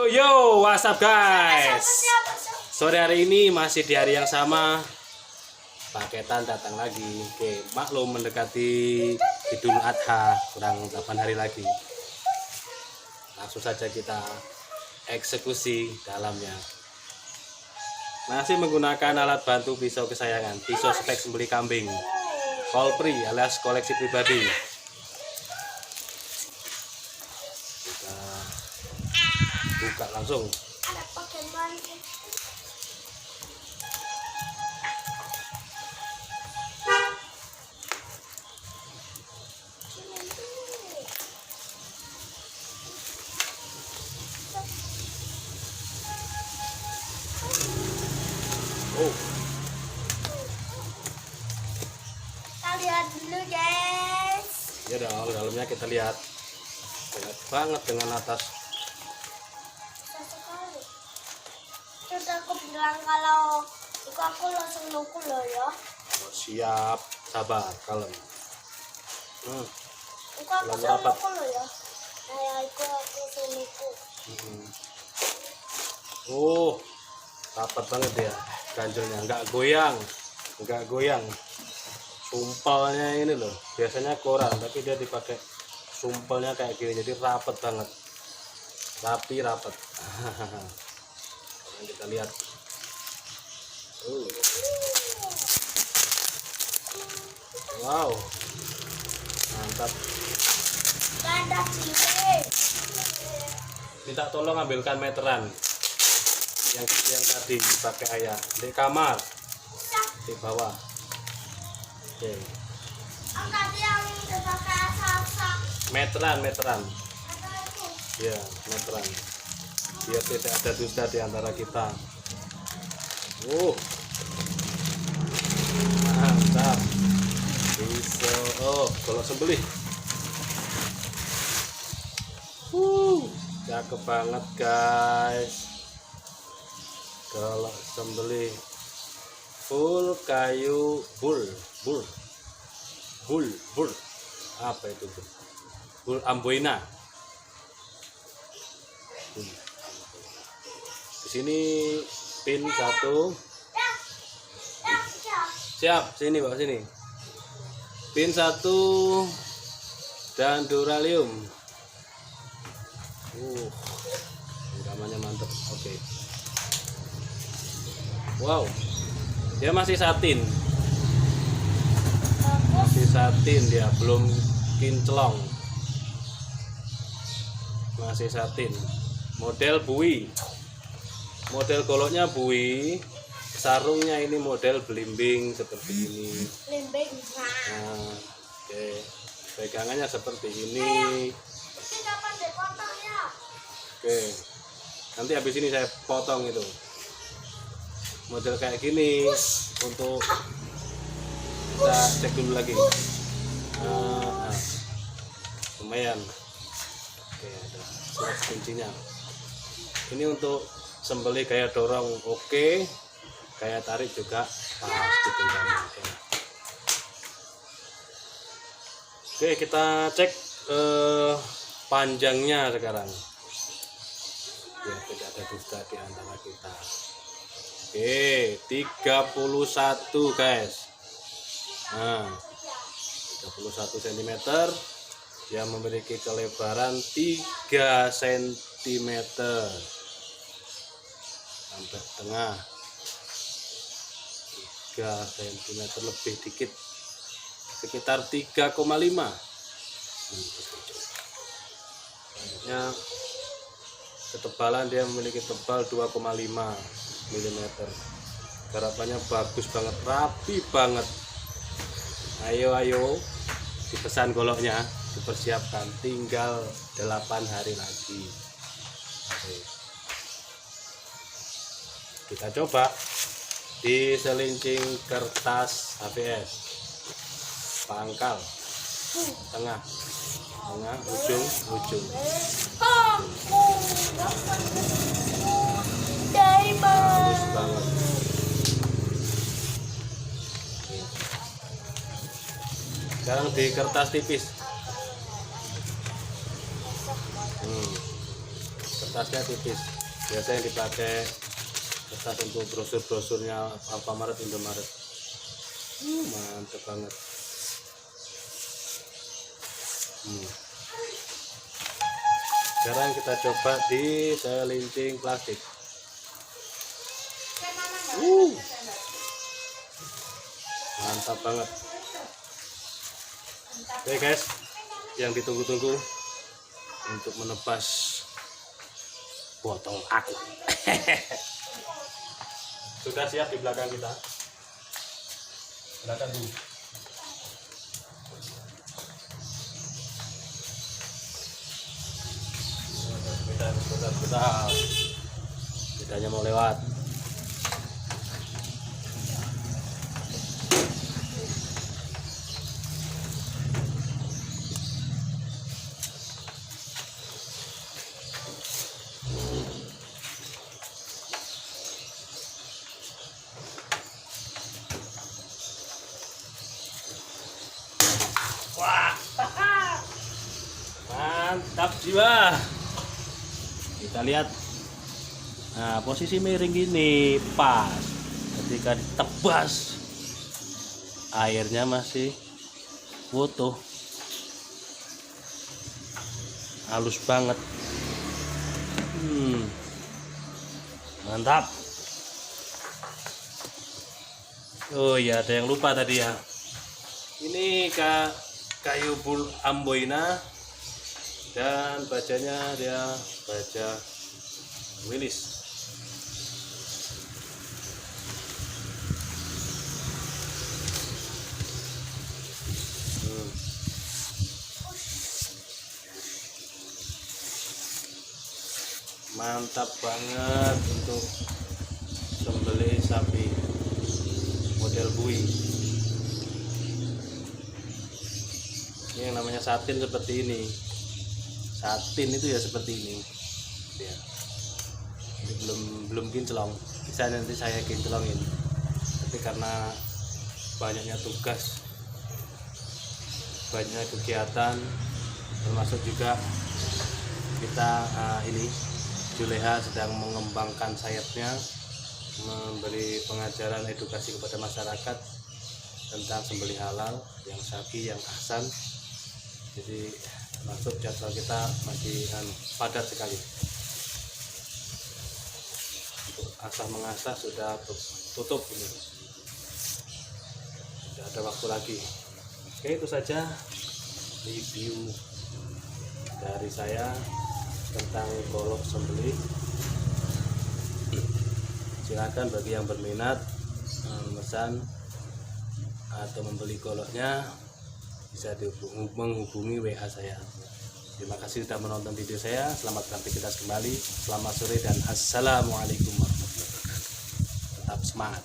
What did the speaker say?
Yo, what's up guys? Sore hari ini masih di hari yang sama. Paketan datang lagi. Oke, maklum mendekati Idul Adha, kurang 8 hari lagi. Langsung saja kita eksekusi dalamnya. Masih menggunakan alat bantu pisau kesayangan, pisau spek sembelih kambing, Colpri alias koleksi pribadi. Kita buka langsung. Oh, kita lihat dulu guys. ya dong, dalamnya kita lihat. Berat banget dengan atas. Sekali. Terus aku bilang kalau itu aku langsung nukul loh ya. Oh, siap, sabar, kalem. Itu aku Belum langsung rapat. nukul loh ya. Nah, aku langsung nukul. Oh, rapat banget ya ganjelnya, nggak goyang, sumpalnya ini loh, biasanya koran tapi dia dipakai sumpalnya kayak gini, jadi rapat banget, rapat. Sekarang kita lihat. Wow, mantap. Ganda sini. Minta tolong ambilkan meteran yang tadi dipakai ayah di kamar di bawah. Oke, Ang tadi yang dipakai salsa. meteran Atau itu. ya, meteran biar tidak ada dusta di antara kita. Mantap, pisau. Oh, kalau sembelih cakep banget guys. Kalau sembelih full kayu bul apa itu bul amboina. Di sini pin 1. Siap, sini bawa sini. Pin 1 dan duralium. Rekamannya mantep. Oke. Wow, dia masih satin. Dia belum kinclong. Masih satin. Model bui. Model goloknya bui. Sarungnya ini model belimbing seperti ini. Lembeng. Nah, oke. Pegangannya seperti ini. Ini kapan dipotongnya? Oke. Nanti habis ini saya potong itu. Model kayak gini untuk kita cek dulu lagi. Lumayan. Oke, ada surat kuncinya. Ini untuk sembelih kayak dorong oke, kayak tarik juga pas digenggam. Oke, kita cek panjangnya sekarang biar tidak ada dusta di antara kita. Oke, 31 guys. Nah, 31 cm. Dia memiliki kelebaran 3 cm sampai tengah, 3 cm lebih dikit, sekitar 3,5. Selanjutnya ketebalan, dia memiliki tebal 2,5 mm. Garapannya bagus banget, rapi banget. Ayo dipesan goloknya, dipersiapkan, tinggal 8 hari lagi. Oke. Kita coba di selincing kertas HVS, pangkal tengah ujung halus banget. Sekarang di kertas tipis. kertasnya tipis. Biasanya dipakai kertas untuk brosur-brosurnya Alfamaret, Indomaret. Mantap banget. Sekarang kita coba di selincing plastik. Mantap banget. Oke guys, yang ditunggu-tunggu untuk menebas botol aku. Sudah siap di belakang kita. Belakang dulu. Sebentar. Bedanya mau lewat. Wah, mantap jiwa. Kita lihat, nah posisi miring gini pas ketika ditebas airnya masih utuh, halus banget. Mantap. Oh iya, ada yang lupa tadi ya. Ini kayu bul amboina dan bajanya dia baja wilis. Mantap banget untuk sembelih sapi model bui. Ini yang namanya satin seperti ini. Satin itu ya seperti ini. Ya. Ini belum kinclong. Bisa nanti saya kinclongin. Tapi karena banyaknya tugas, banyak kegiatan, termasuk juga kita ini Juleha sedang mengembangkan sayapnya, memberi pengajaran edukasi kepada masyarakat tentang sembelih halal, yang syar'i, yang ahsan. Jadi masuk jadwal kita masih padat sekali. Untuk asah mengasah sudah tutup ini. Tidak ada waktu lagi. Oke, itu saja review dari saya tentang golok sembelih. Silakan bagi yang berminat memesan atau membeli goloknya bisa menghubungi WA saya. Terima kasih sudah menonton video saya. Selamat beraktivitas kembali. Selamat sore dan assalamualaikum warahmatullahi wabarakatuh. Tetap semangat.